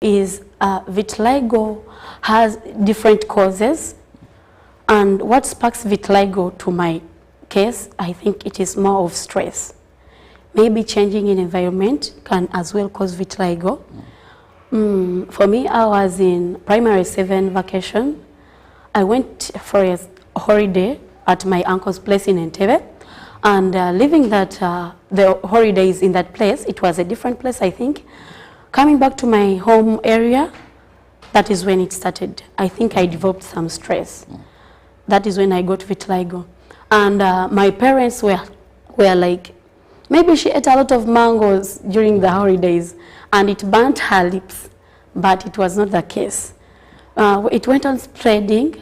is vitiligo has different causes, and what sparks vitiligo to my case, I think it is more of stress. Maybe changing in environment can as well cause vitiligo. For me, I was in primary 7 vacation. I went for a holiday at my uncle's place in Entebbe, and living that the holidays in that place, it was a different place, I think. Coming back to my home area, that is when it started. I think I developed some stress. That is when I got vitiligo. And my parents were like, maybe she ate a lot of mangoes during the holidays and it burnt her lips, but it was not the case. It went on spreading.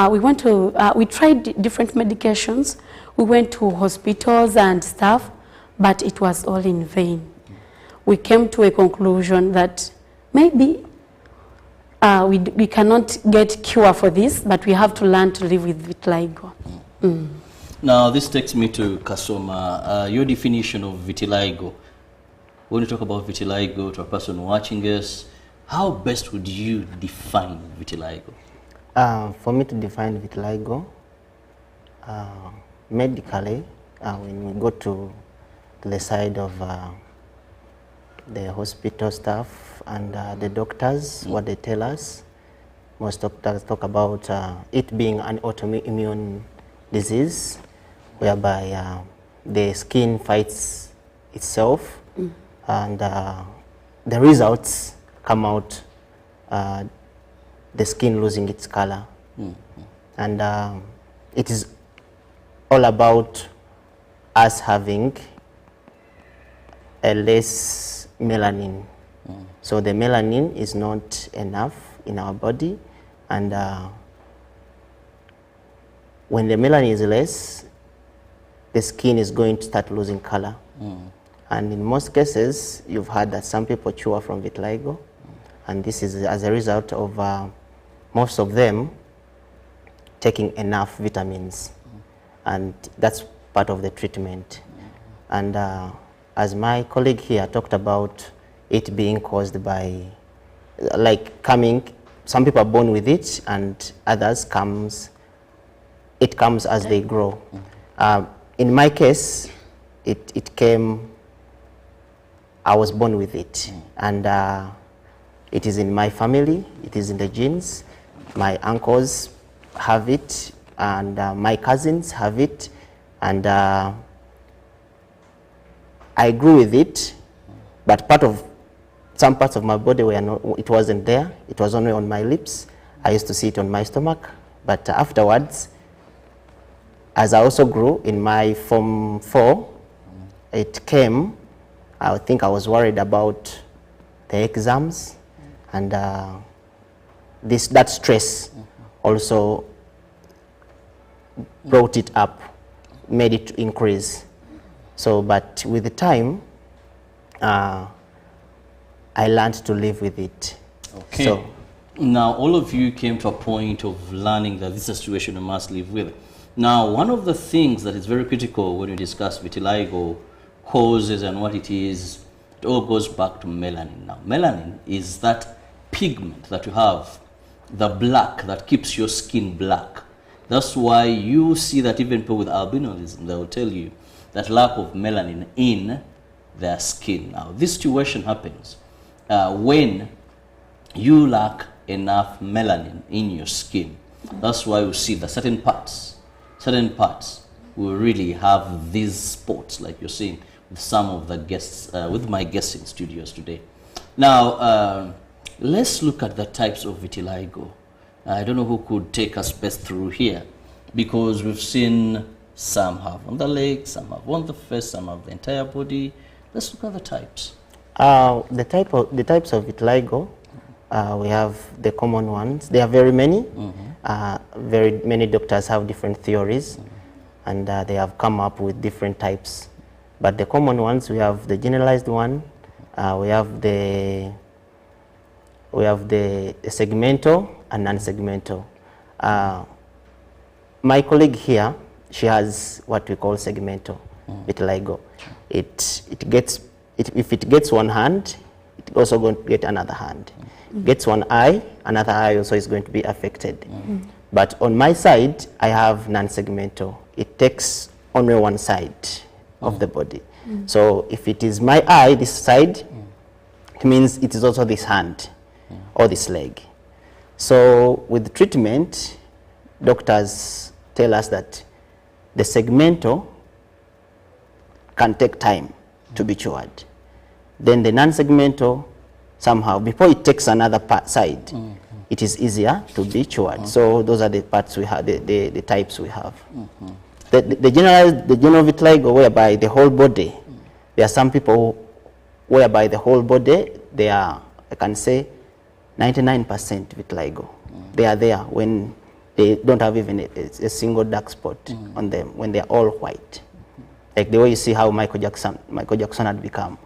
We tried different medications. We went to hospitals and stuff, but it was all in vain. We came to a conclusion that maybe we cannot get cure for this, but we have to learn to live with vitiligo. Now, this takes me to Kasoma. Your definition of vitiligo. When you talk about vitiligo to a person watching us, how best would you define vitiligo? For me to define vitiligo, medically, when we go to the side of the hospital staff and the doctors, what they tell us, most doctors talk about it being an autoimmune disease whereby the skin fights itself and the results come out the skin losing its color. And it is all about us having a less melanin. So the melanin is not enough in our body, and when the melanin is less, the skin is going to start losing color. And in most cases, you've heard that some people cure from vitiligo, and this is as a result of most of them taking enough vitamins, and that's part of the treatment. And as my colleague here talked about it being caused by, some people are born with it and others it comes as they grow. In my case, it came, I was born with it, and it is in my family, it is in the genes. My uncles have it, and my cousins have it, and I grew with it, but some parts of my body were not, it wasn't there. It was only on my lips. I used to see it on my stomach, but afterwards, as I also grew in my Form 4, it came. I think I was worried about the exams, and that stress also brought it up, made it increase. So, but with the time, I learned to live with it. Okay. So, now, all of you came to a point of learning that this is a situation you must live with. Now, one of the things that is very critical when we discuss vitiligo causes and what it is, it all goes back to melanin. Now, melanin is that pigment that you have, the black that keeps your skin black. That's why you see that even people with albinism, they will tell you that lack of melanin in their skin. Now, this situation happens when you lack enough melanin in your skin. That's why you see that certain parts will really have these spots, like you're seeing with some of the guests, with my guests in studios today. Now, let's look at the types of vitiligo. I don't know who could take us best through here, because we've seen some have on the legs, some have on the face, some have the entire body. Let's look at the types. The types of vitiligo, we have the common ones. There are very many. Very many doctors have different theories, and they have come up with different types. But the common ones, we have the generalized one, we have the segmental and non-segmental. My colleague here, she has what we call segmental vitiligo. If it gets one hand, also going to get another hand. Gets one eye, another eye also is going to be affected. But on my side, I have non-segmental. It takes only one side of the body. So if it is my eye, this side, it means it is also this hand or this leg. So with treatment, doctors tell us that the segmental can take time to be cured. Then the non-segmental, somehow, before it takes another side, it is easier to be cured. So those are the parts we have, the types we have. The general vitiligo, whereby the whole body, there are some people whereby the whole body, they are, I can say, 99% vitiligo. They are there when they don't have even a single dark spot on them, when they are all white. Like the way you see how Michael Jackson had become.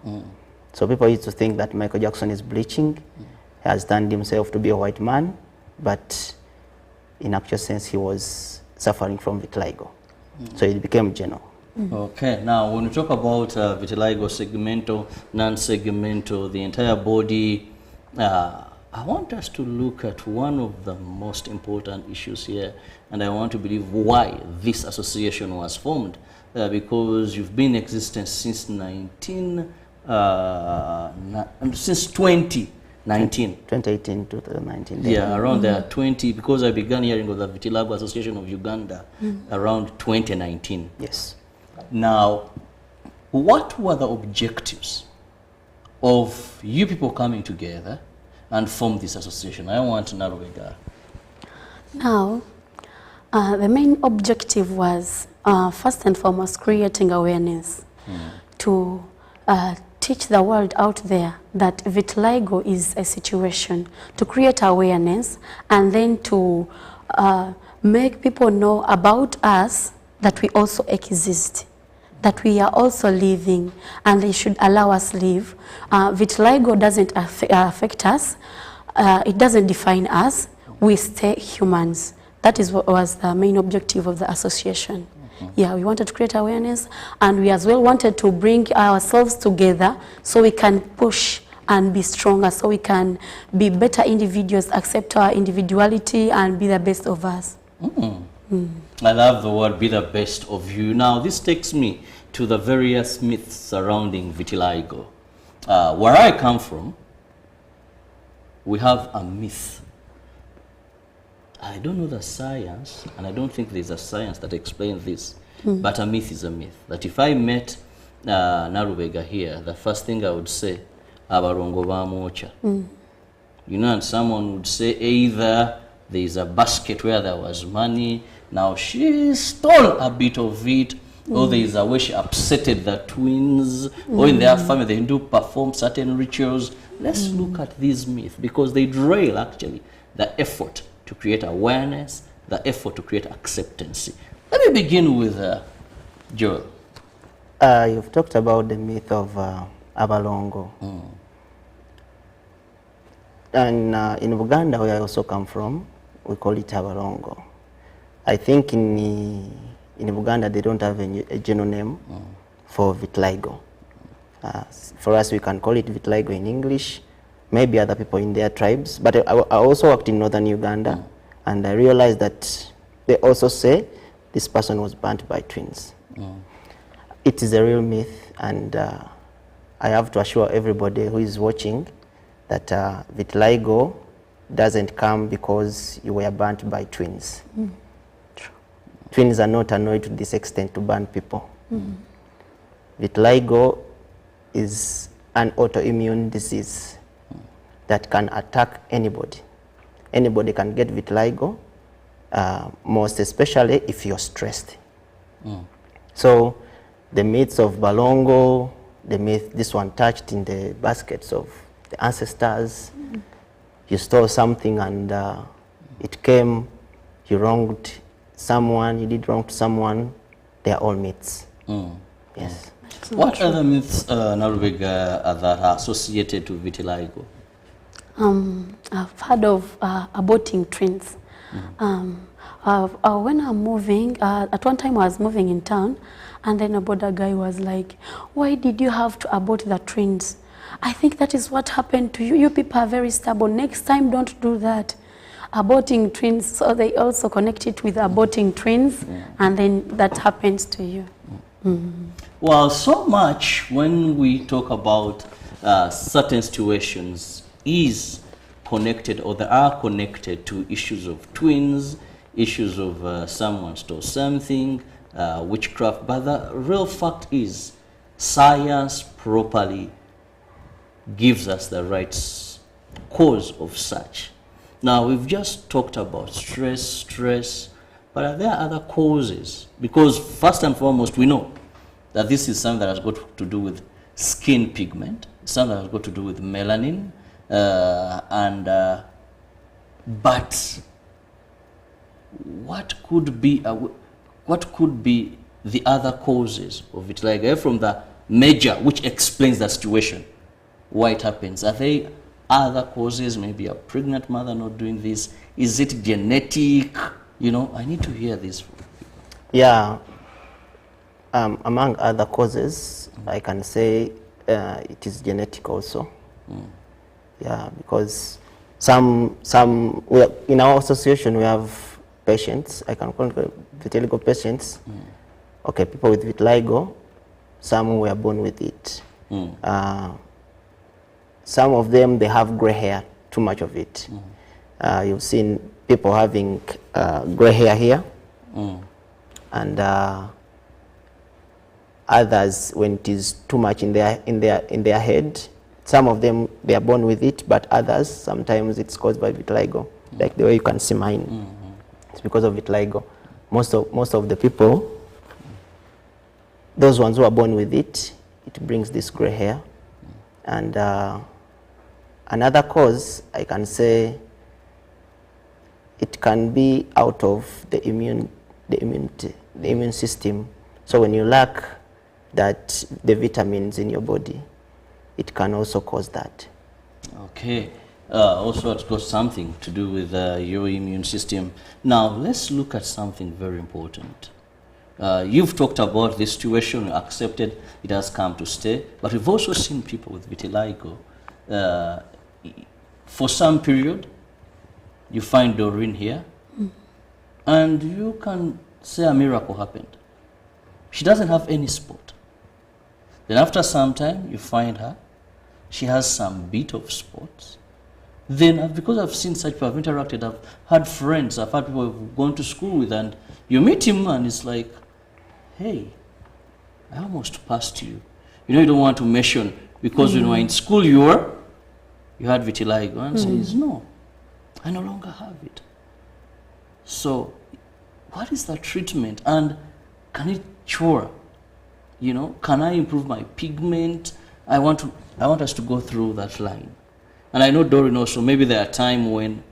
So people used to think that Michael Jackson is bleaching. He has turned himself to be a white man, but in actual sense, he was suffering from vitiligo. So it became general. Okay, now when we talk about vitiligo, segmental, non-segmental, the entire body, I want us to look at one of the most important issues here, and I want to believe why this association was formed, because you've been in existence since 2019. 2018 to 2019. Yeah, around there, 20, because I began hearing of the Vitiligo Association of Uganda around 2019. Yes. Now, what were the objectives of you people coming together and form this association? I want Narubega. Now, the main objective was first and foremost creating awareness to teach the world out there that vitiligo is a situation, to create awareness and then to make people know about us, that we also exist, that we are also living, and they should allow us live. Vitiligo doesn't affect us, it doesn't define us, we stay humans. That is what was the main objective of the association. Yeah, we wanted to create awareness, and we as well wanted to bring ourselves together so we can push and be stronger, so we can be better individuals, accept our individuality and be the best of us. I love the word, be the best of you. Now, this takes me to the various myths surrounding vitiligo. Where I come from, we have a myth. I don't know the science, and I don't think there's a science that explains this, but a myth is a myth. That if I met Narubega here, the first thing I would say, abarongo bamocha. You know, and someone would say either there's a basket where there was money, now she stole a bit of it, or there's a way she upsetted the twins, or in their family they do perform certain rituals. Let's look at these myths, because they derail actually the effort to create awareness, the effort to create acceptance. Let me begin with Joel. You've talked about the myth of abalongo. And in Uganda, where I also come from, we call it abalongo. I think in Uganda they don't have a general name for vitiligo. For us, we can call it vitiligo in English. Maybe other people in their tribes, but I also worked in northern Uganda, and I realized that they also say this person was burnt by twins. It is a real myth, and I have to assure everybody who is watching that vitiligo doesn't come because you were burnt by twins. Twins are not annoyed to this extent to burn people. Vitiligo is an autoimmune disease that can attack anybody. Anybody can get vitiligo, most especially if you're stressed. So the myths of balongo, the myth, this one touched in the baskets of the ancestors, you stole something and it came, you wronged someone, you did wrong to someone, they are all myths. Yes. What other myths, Narubega, that are associated to vitiligo? I've heard of aborting twins. When I'm moving, at one time I was moving in town, and then a border guy was like, why did you have to abort the twins? I think that is what happened to you. You people are very stubborn. Next time, don't do that. Aborting twins, so they also connect it with aborting twins, and then that happens to you. Well, so much when we talk about certain situations is connected, or they are connected to issues of twins, issues of someone stole something, witchcraft. But the real fact is science properly gives us the right cause of such. Now, we've just talked about stress, but are there other causes? Because first and foremost, we know that this is something that has got to do with skin pigment, something that has got to do with melanin, but what could be the other causes of vitiligo from the major, which explains the situation, why it happens? Are they other causes, maybe a pregnant mother not doing this? Is it genetic? You know, I need to hear this. Yeah, among other causes, I can say it is genetic also. Yeah, because some in our association we have patients, I can call them vitiligo patients. Okay, people with vitiligo, some were born with it. Some of them, they have gray hair, too much of it. You've seen people having gray hair here, and others when it is too much in their head. Some of them, they are born with it, but others, sometimes it's caused by vitiligo, like the way you can see mine. It's because of vitiligo. Most of the people, those ones who are born with it, it brings this gray hair. And another cause, I can say, it can be out of the immune system. So when you lack the vitamins in your body, it can also cause that. Okay. Also, it's got something to do with your immune system. Now, let's look at something very important. You've talked about this situation, you accepted it has come to stay, but we've also seen people with vitiligo. For some period, you find Doreen here, and you can say a miracle happened. She doesn't have any spot. Then after some time, you find her, she has some bit of spots. Then, because I've seen such people, I've interacted, I've had friends, I've had people I've gone to school with, and you meet him and it's like, hey, I almost passed you. You know, you don't want to mention, because when you were in school, you had vitiligo, and says, no, I no longer have it. So, what is the treatment? And can it cure? You know, can I improve my pigment? I want us to go through that line. And I know Doreen also, maybe there are times when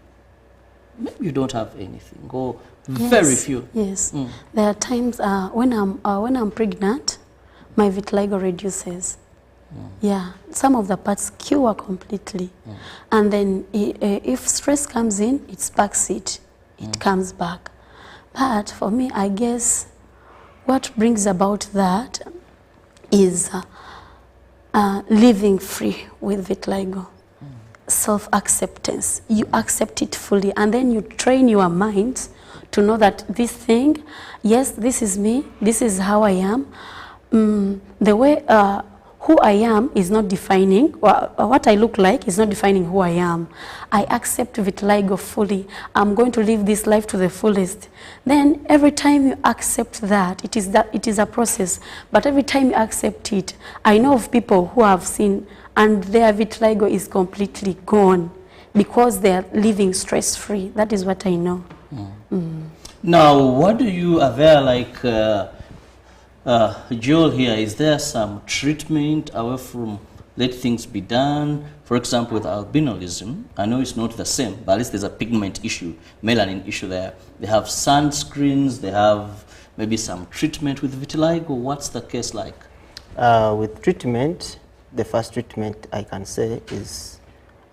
maybe you don't have anything, or very few. Yes, there are times when I'm pregnant, my vitiligo reduces. Yeah, some of the parts cure completely. And then if stress comes in, it sparks it. It comes back. But for me, I guess what brings about that is living free with vitiligo. Self-acceptance. You accept it fully, and then you train your mind to know that this thing, yes, this is me, this is how I am. The way who I am is not defining, what I look like is not defining who I am. I accept vitiligo fully. I'm going to live this life to the fullest. Then every time you accept that, it is a process, but every time you accept it, I know of people who have seen and their vitiligo is completely gone because they are living stress-free. That is what I know. Now, what do you, are there like, Joel here, is there some treatment away from let things be done? For example, with albinism, I know it's not the same, but at least there's a pigment issue, melanin issue there. They have sunscreens, they have maybe some treatment with vitiligo. What's the case like? With treatment, the first treatment I can say is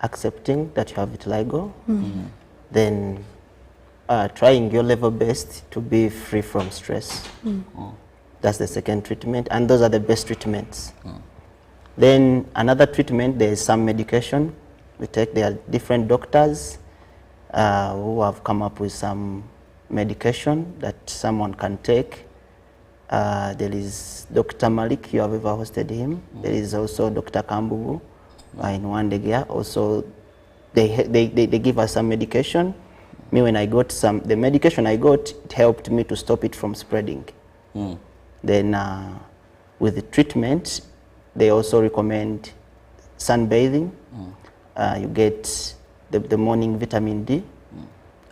accepting that you have vitiligo, then trying your level best to be free from stress. That's the second treatment, and those are the best treatments. Then another treatment, there is some medication we take. There are different doctors who have come up with some medication that someone can take. There is Dr. Malik, you have ever hosted him. There is also Dr. Kambugu in Wandegia. Also, they give us some medication. Me, when I got the medication I got, it helped me to stop it from spreading. Then with the treatment, they also recommend sunbathing. You get the morning vitamin D.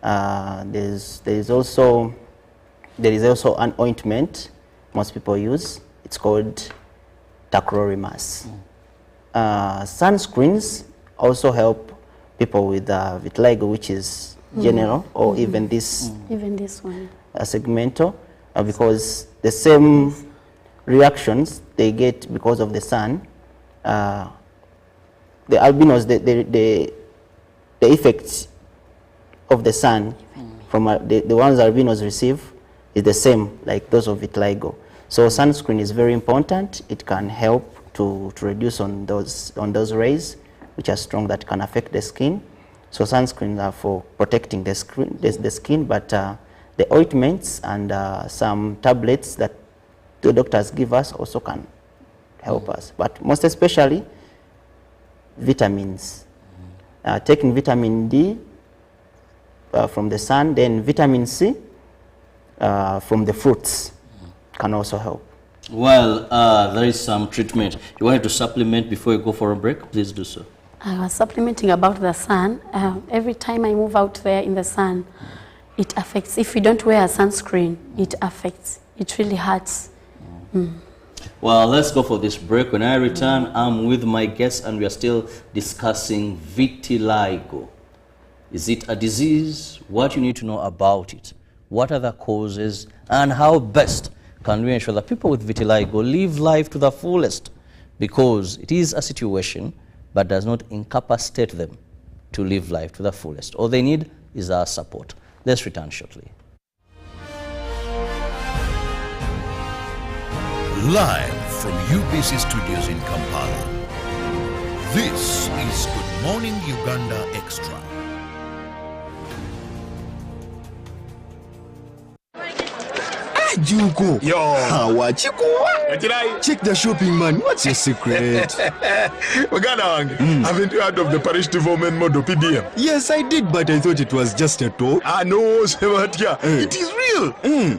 There is also an ointment most people use. It's called tacrolimus. Sunscreens also help people with vitiligo, which is general, or even this one, segmental, because the same reactions they get because of the sun. The albinos, the effects of the sun from the ones albinos receive is the same like those of vitiligo. So sunscreen is very important. It can help to reduce on those rays which are strong that can affect the skin. So sunscreens are for protecting the skin, but the ointments and some tablets that the doctors give us also can help us. But most especially vitamins. Taking vitamin D from the sun, then vitamin C from the fruits can also help. Well, there is some treatment. You wanted to supplement before you go for a break? Please do so. I was supplementing about the sun. Every time I move out there in the sun, it affects. If you don't wear a sunscreen, it affects. It really hurts. Well, let's go for this break. When I return, I'm with my guests and we are still discussing vitiligo. Is it a disease? What you need to know about it? What are the causes? And how best can we ensure that people with vitiligo live life to the fullest? Because it is a situation but does not incapacitate them to live life to the fullest. All they need is our support. Let's return shortly. Live from UBC Studios in Kampala, this is Good Morning Uganda Extra. Juko. Yo. What you go? Check the shopping, man. What's your secret? Uganda, haven't you heard of the parish development model PDM? Yes, I did, but I thought it was just a talk. No, Sebatia. It is real.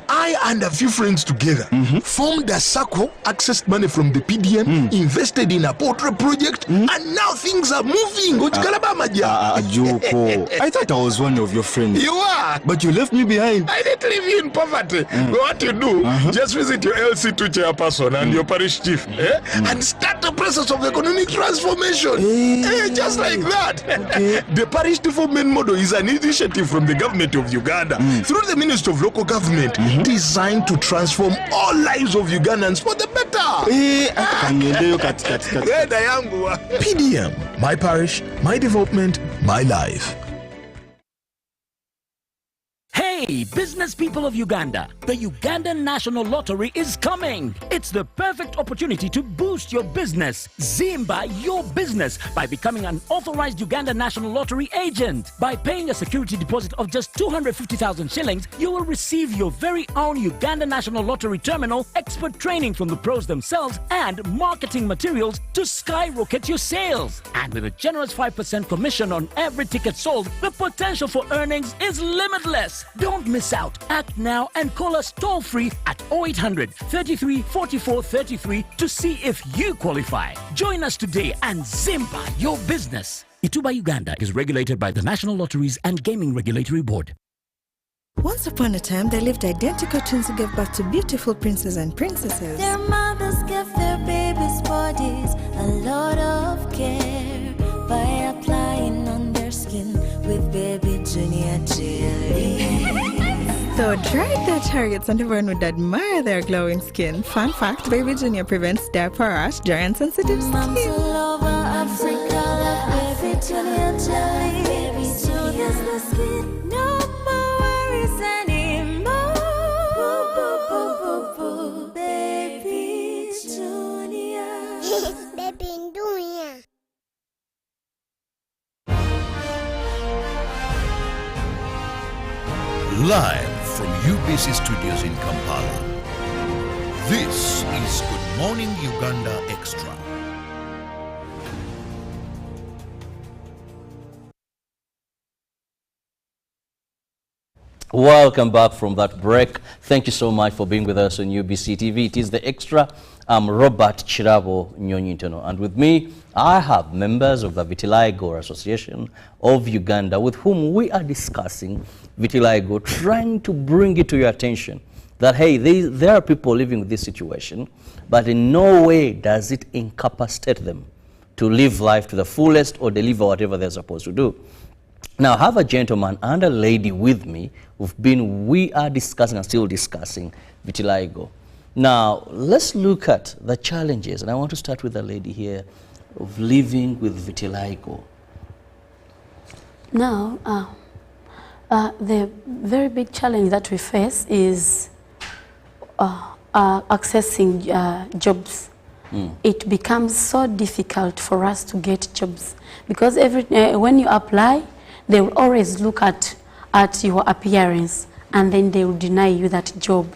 I and a few friends together formed a circle, accessed money from the PDM, invested in a portrait project, and now things are moving. Juko. I thought I was one of your friends. You are. But you left me behind. I didn't leave you in poverty. What you do, just visit your LC2 chairperson and your parish chief and start the process of economic transformation. Just like that. The parish development model is an initiative from the government of Uganda through the Ministry of Local Government designed to transform all lives of Ugandans for the better. PDM, my parish, my development, my life. Hey, business people of Uganda, the Ugandan National Lottery is coming. It's the perfect opportunity to boost your business. Zimba your business by becoming an authorized Uganda National Lottery agent. By paying a security deposit of just 250,000 shillings, you will receive your very own Uganda National Lottery terminal, expert training from the pros themselves, and marketing materials to skyrocket your sales. And with a generous 5% commission on every ticket sold, the potential for earnings is limitless. Don't miss out. Act now and call us toll-free at 0800 33 44 33 to see if you qualify. Join us today and Zimba your business. Ituba Uganda is regulated by the National Lotteries and Gaming Regulatory Board. Once upon a time, there lived identical twins who gave birth to beautiful princes and princesses. Their mothers gave their babies' bodies a lot of care by applying on their skin with baby Junior jelly. Though dried their chariots and everyone would admire their glowing skin. Fun fact, Baby Junior prevents diaper rash, dry and sensitive skin. Moms all over Africa love baby Junior jelly. Baby Junior's the skin. No more worries anymore. Boo, boo, boo, boo, boo. Baby Junior. Baby Live from UBC Studios in Kampala. This is Good Morning Uganda Extra. Welcome back from that break. Thank you so much for being with us on UBC TV. It is the Extra. I'm Robert Chirabo Nyonyintono, and with me I have members of the Vitiligo Association of Uganda, with whom we are discussing vitiligo, trying to bring it to your attention that hey, there are people living with this situation, but in no way does it incapacitate them to live life to the fullest or deliver whatever they're supposed to do. Now, I have a gentleman and a lady with me we are discussing and still discussing vitiligo. Now, let's look at the challenges, and I want to start with the lady here of living with vitiligo. Now, the very big challenge that we face is accessing jobs. It becomes so difficult for us to get jobs because when you apply, they will always look at your appearance and then they will deny you that job.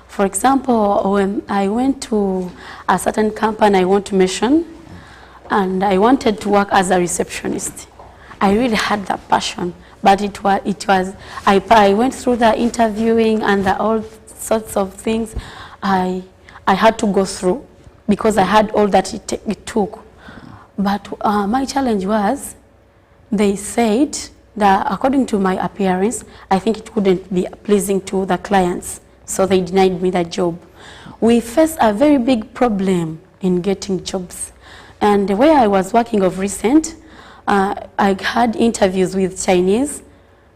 For example, when I went to a certain company I want to mention, and I wanted to work as a receptionist. I really had that passion, but I went through the interviewing and all sorts of things I had to go through because I had all that it took. But my challenge was, they said that according to my appearance, I think it wouldn't be pleasing to the clients, so they denied me that job. We faced a very big problem in getting jobs. And where I was working of recent, I had interviews with Chinese,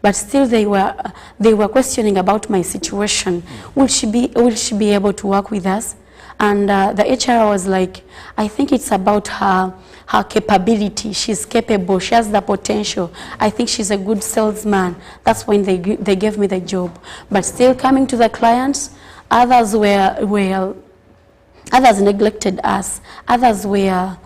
but still they were questioning about my situation. Will she be able to work with us? And the HR was like, I think it's about her capability. She's capable. She has the potential. I think she's a good salesman. That's when they gave me the job. But still coming to the clients, others neglected us. Others were,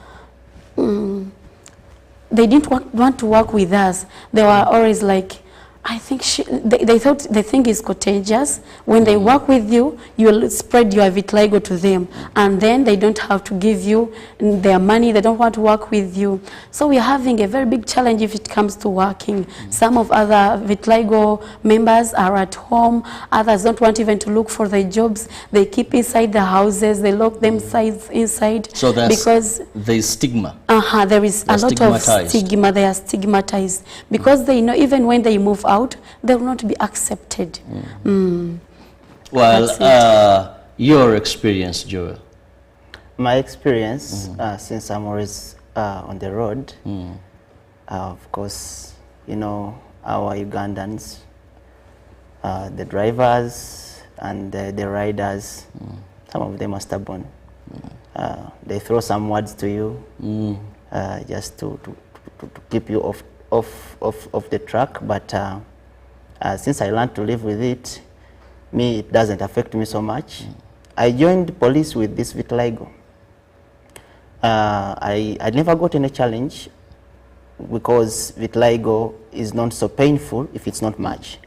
they didn't want to work with us. They were always like, I think they thought the thing is contagious. When they work with you, you'll spread your vitiligo to them, and then they don't have to give you their money. They don't want to work with you. So we're having a very big challenge if it comes to working. Some of other vitiligo members are at home. Others don't want even to look for their jobs. They keep inside the houses. They lock themselves inside. So because there's stigma. There is a lot of stigma. They are stigmatized because they know even when they move out, they will not be accepted. Well, your experience, Joel? My experience, since I'm always on the road, of course, you know, our Ugandans, the drivers and the riders, some of them are stubborn. They throw some words to you just to keep you off the track, but since I learned to live with it, it doesn't affect me so much. I joined police with this vitiligo. I never got any challenge because vitiligo is not so painful if it's not much.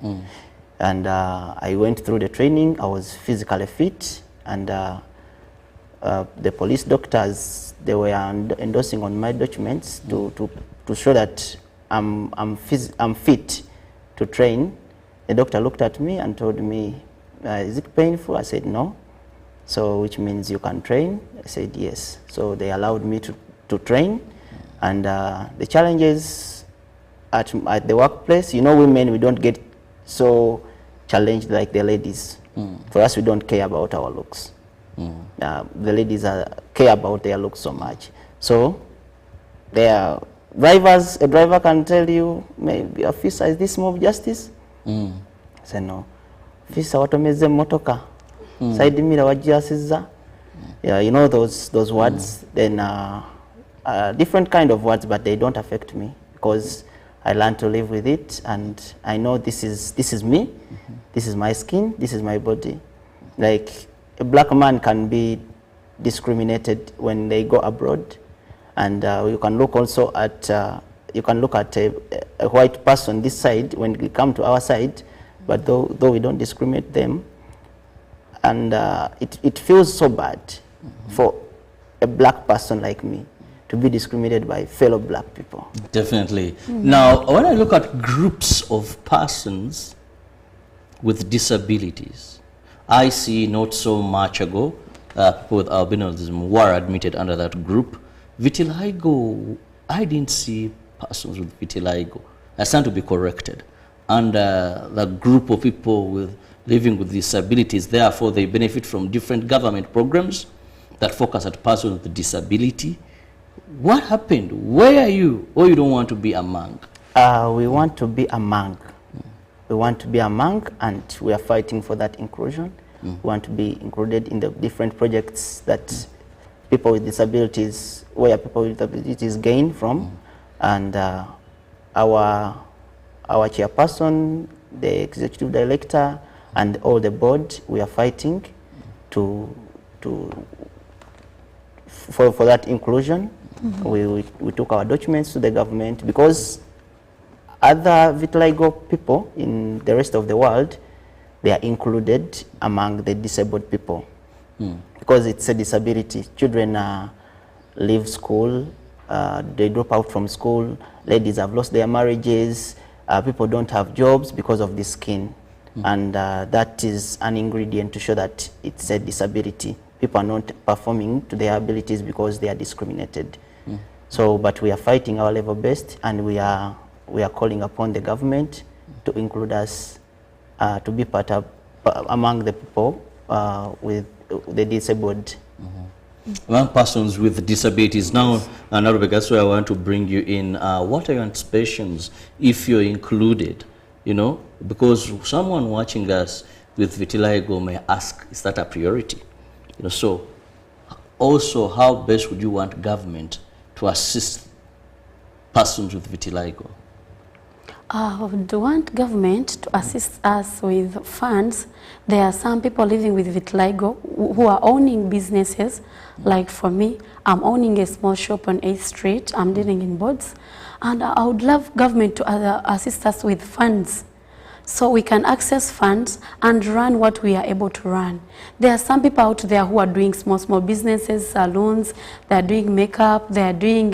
And I went through the training. I was physically fit, and the police doctors, they were endorsing on my documents to show that I'm fit to train. The doctor looked at me and told me, is it painful? I said no. So which means you can train? I said yes. So they allowed me to train. And the challenges at the workplace, you know, women, we don't get so challenged like the ladies. For us, we don't care about our looks. The ladies care about their looks so much. So they are drivers. A driver can tell you, maybe, officer, is this mob justice? I say no. Officer, watomeze motoka. Side mirror wajasiza. Yeah, you know those words. Then different kind of words, but they don't affect me because I learned to live with it, and I know this is me. This is my skin. This is my body. Like a black man can be discriminated when they go abroad, and you can look also at a white person this side. When you come to our side, but though we don't discriminate them, and it feels so bad for a black person like me to be discriminated by fellow black people. Definitely. Now, when I look at groups of persons with disabilities, I see not so much ago people with albinism were admitted under that group. Vitiligo, I didn't see persons with vitiligo. I stand to be corrected. And the group of people with living with disabilities, therefore they benefit from different government programs that focus at persons with disability. What happened? Where are you? Or you don't want to be among? We want to be among. We want to be among, and we are fighting for that inclusion. We want to be included in the different projects that people with disabilities, where people with disabilities gain from. And our chairperson, the executive director, and all the board, we are fighting for that inclusion. We took our documents to the government because other vitiligo people in the rest of the world, they are included among the disabled people because it's a disability. Children leave school, they drop out from school, ladies have lost their marriages, people don't have jobs because of this skin. And that is an ingredient to show that it's a disability. People are not performing to their abilities because they are discriminated. So, but we are fighting our level best, and we are calling upon the government to include us, to be part of among the people with the disabled. Among persons with disabilities. Now, Narubega, that's where I want to bring you in. What are your anticipations if you're included? You know, because someone watching us with vitiligo may ask, is that a priority? You know, so also, how best would you want government to assist persons with vitiligo? I would want government to assist us with funds. There are some people living with vitiligo who are owning businesses. Like for me, I'm owning a small shop on 8th Street. I'm dealing in boards. And I would love government to assist us with funds, so we can access funds and run what we are able to run. There are some people out there who are doing small businesses, salons, they are doing makeup, they are doing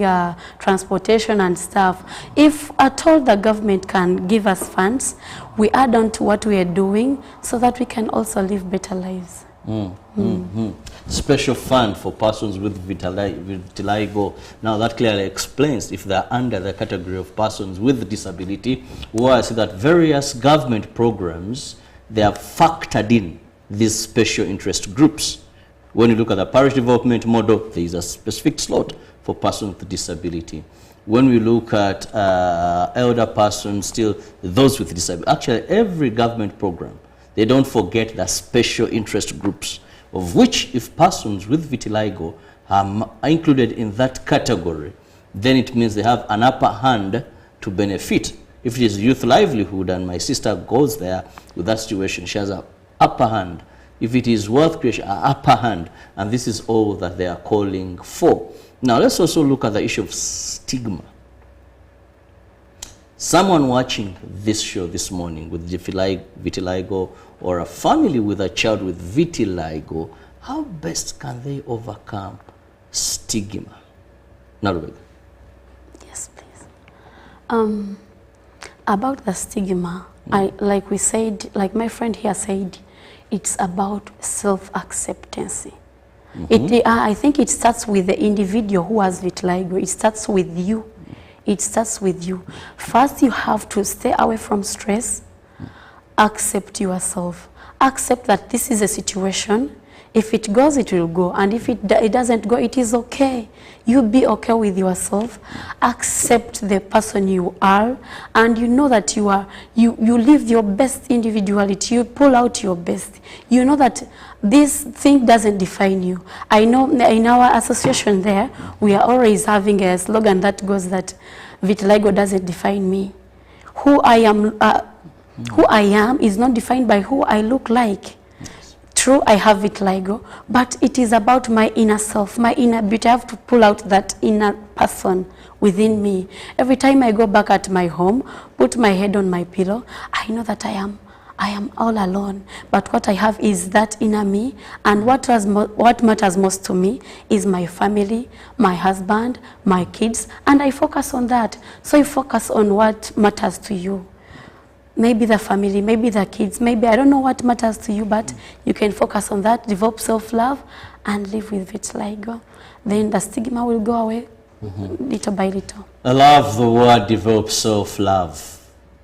transportation and stuff. If at all the government can give us funds, we add on to what we are doing so that we can also live better lives. Special fund for persons with vitiligo. Now that clearly explains if they're under the category of persons with disability, where I see that various government programs, they have factored in these special interest groups. When you look at the parish development model, there is a specific slot for persons with disability. When we look at elder persons, still those with disability, actually every government program, they don't forget the special interest groups, of which if persons with vitiligo are included in that category, then it means they have an upper hand to benefit. If it is youth livelihood and my sister goes there with that situation, she has an upper hand. If it is wealth creation, an upper hand. And this is all that they are calling for. Now let's also look at the issue of stigma. Someone watching this show this morning with vitiligo, or a family with a child with vitiligo, how best can they overcome stigma? Narubega. Yes, please. About the stigma, like we said, like my friend here said, it's about self-acceptance. I think it starts with the individual who has vitiligo. It starts with you. It starts with you. First, you have to stay away from stress. Accept yourself. Accept that this is a situation. If it goes, it will go. And if it doesn't go, it is okay. You be okay with yourself. Accept the person you are. And you know that you live your best individuality. You pull out your best. You know that this thing doesn't define you. I know in our association there, we are always having a slogan that goes that vitiligo doesn't define me. Who I am is not defined by who I look like. True, I have vitiligo, but it is about my inner self, my inner beauty. I have to pull out that inner person within me. Every time I go back at my home, put my head on my pillow, I know that I I am all alone. But what I have is that inner me, and what matters most to me is my family, my husband, my kids, and I focus on that. So you focus on what matters to you. Maybe the family, maybe the kids, maybe I don't know what matters to you, but you can focus on that, develop self-love, and live with vitiligo. Then the stigma will go away little by little. I love the word develop self-love.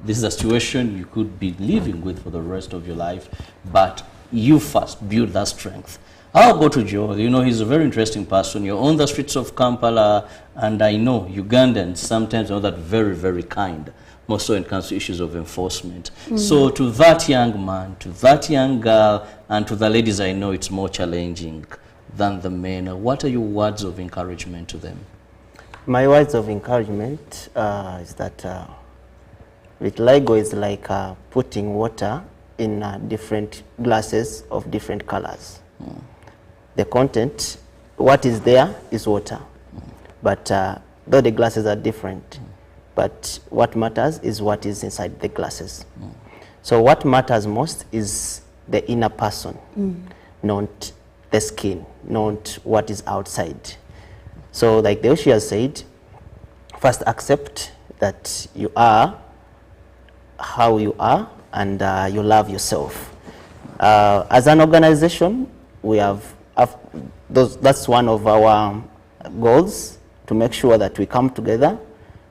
This is a situation you could be living with for the rest of your life, but you first build that strength. I'll go to Joel. You know, he's a very interesting person. You're on the streets of Kampala, and I know Ugandans sometimes are not very, very kind, more so when it comes to issues of enforcement. So to that young man, to that young girl, and to the ladies I know it's more challenging than the men, what are your words of encouragement to them? My words of encouragement is that vitiligo is like putting water in different glasses of different colors. The content, what is there is water, but though the glasses are different, but what matters is what is inside the glasses. So what matters most is the inner person, not the skin, not what is outside. So like the Oshia said, first accept that you are how you are, and you love yourself. As an organization, we that's one of our goals, to make sure that we come together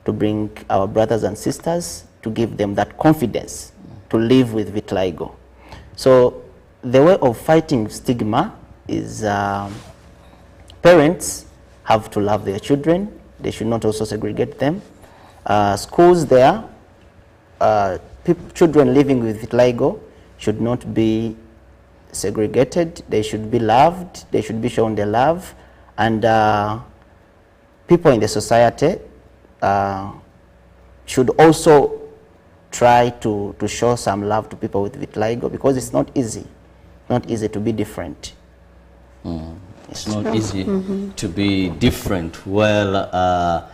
to bring our brothers and sisters, to give them that confidence to live with vitiligo. So the way of fighting stigma is parents have to love their children. They should not also segregate them. Schools there, children living with vitiligo should not be segregated. They should be loved. They should be shown their love. And people in the society should also try to show some love to people with vitiligo, because it's not easy to be different. It's not easy to be different. Well,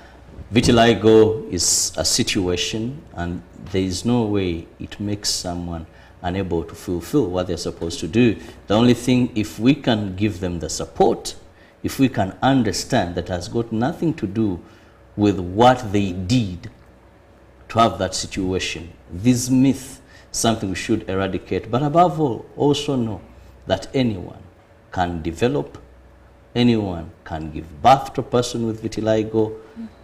vitiligo is a situation, and there is no way it makes someone unable to fulfill what they're supposed to do. The only thing, if we can give them the support, if we can understand that has got nothing to do with what they did to have that situation. This myth, something we should eradicate, but above all, also know that anyone can develop, anyone can give birth to a person with vitiligo,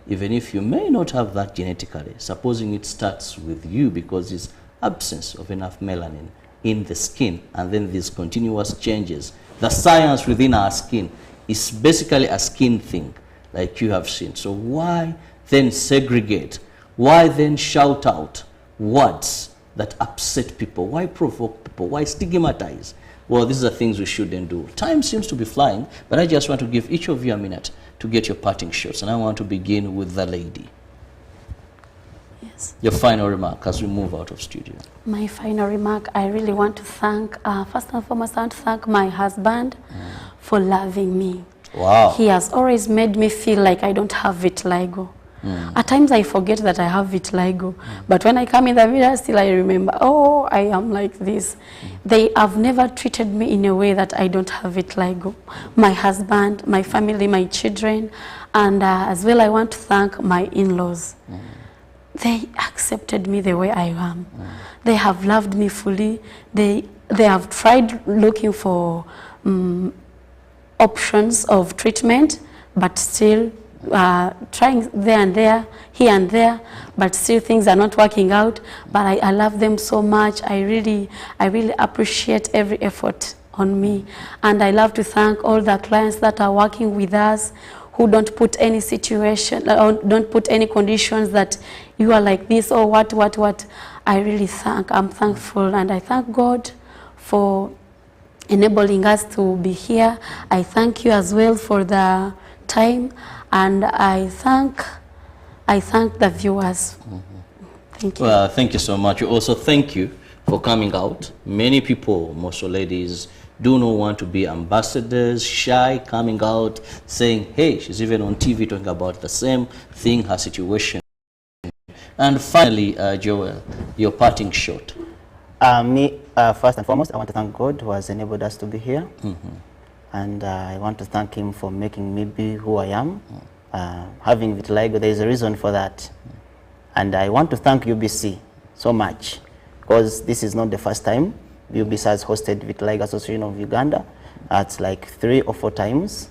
even if you may not have that genetically, supposing it starts with you because it's absence of enough melanin in the skin, and then these continuous changes. The science within our skin is basically a skin thing, like you have seen. So why then segregate? Why then shout out words that upset people? Why provoke people? Why stigmatize? Well, these are things we shouldn't do. Time seems to be flying, but I just want to give each of you a minute to get your parting shots, and I want to begin with the lady. Yes. Your final remark as we move out of studio. My final remark, I really want to thank, first and foremost, I want to thank my husband for loving me. Wow. He has always made me feel like I don't have vitiligo. At times I forget that I have vitiligo, but when I come in the mirror, still I remember, oh, I am like this. They have never treated me in a way that I don't have vitiligo. My husband, my family, my children, and as well I want to thank my in-laws. They accepted me the way I am. They have loved me fully. They have tried looking for options of treatment, but still trying there and there, here and there, but still things are not working out. But I love them so much. I really appreciate every effort on me. And I love to thank all the clients that are working with us, who don't put any situation, don't put any conditions that you are like this or what. I really I'm thankful, and I thank God for enabling us to be here. I thank you as well for the time, and I thank the viewers. Thank you. Well, thank you so much. Also, thank you for coming out. Many people, most ladies, do not want to be ambassadors, shy, coming out, saying, hey, she's even on TV talking about the same thing, her situation. And finally, Joel, your parting shot. First and foremost, I want to thank God who has enabled us to be here. And I want to thank him for making me be who I am. Having vitiligo, there is a reason for that. And I want to thank UBC so much, because this is not the first time UBC has hosted Vitiligo Association of Uganda. It's like 3 or 4 times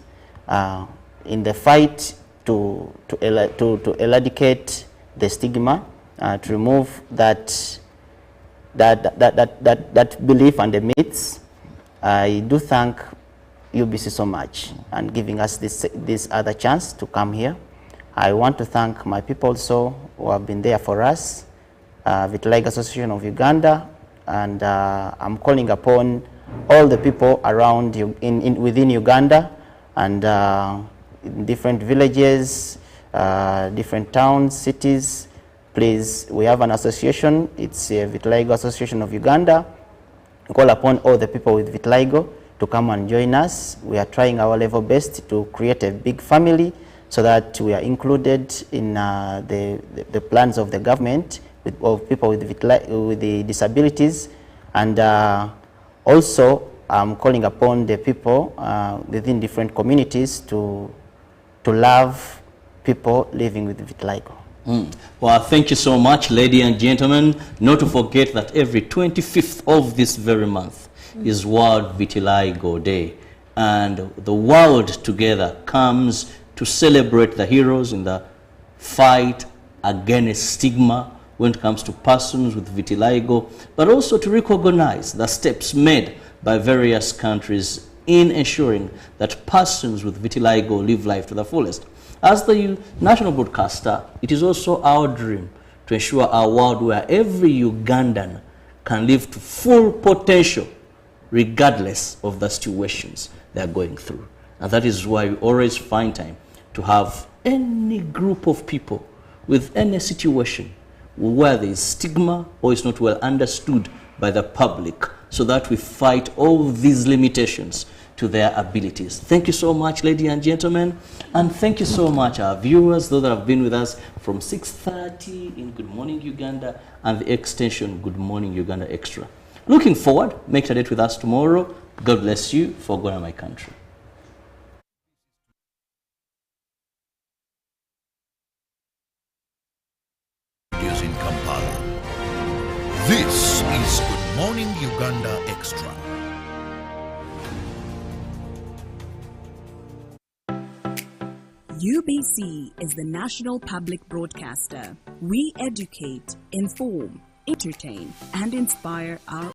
in the fight to eradicate the stigma, to remove that belief and the myths. I do thank UBC so much and giving us this other chance to come here. I want to thank my people also who have been there for us, Vitiligo Association of Uganda, and I'm calling upon all the people around within Uganda and in different villages, different towns, cities. Please, we have an association. It's a Vitiligo Association of Uganda. We call upon all the people with vitiligo to come and join us. We are trying our level best to create a big family so that we are included in the plans of the government of people with the disabilities. And also, I'm calling upon the people within different communities to love people living with vitiligo. Well, thank you so much, ladies and gentlemen. Not to forget that every 25th of this very month is World Vitiligo Day. And the world together comes to celebrate the heroes in the fight against stigma when it comes to persons with vitiligo, but also to recognize the steps made by various countries in ensuring that persons with vitiligo live life to the fullest. As the national broadcaster, it is also our dream to ensure a world where every Ugandan can live to full potential regardless of the situations they are going through. And that is why we always find time to have any group of people with any situation where there is stigma or is not well understood by the public, so that we fight all these limitations to their abilities. Thank you so much, ladies and gentlemen, and thank you so much our viewers, those that have been with us from 6:30 in Good Morning Uganda and the extension Good Morning Uganda Extra. Looking forward, make a date with us tomorrow. God bless you. For God and my country. In Kampala. This is Good Morning Uganda Extra. UBC is the national public broadcaster. We educate, inform, entertain, and inspire our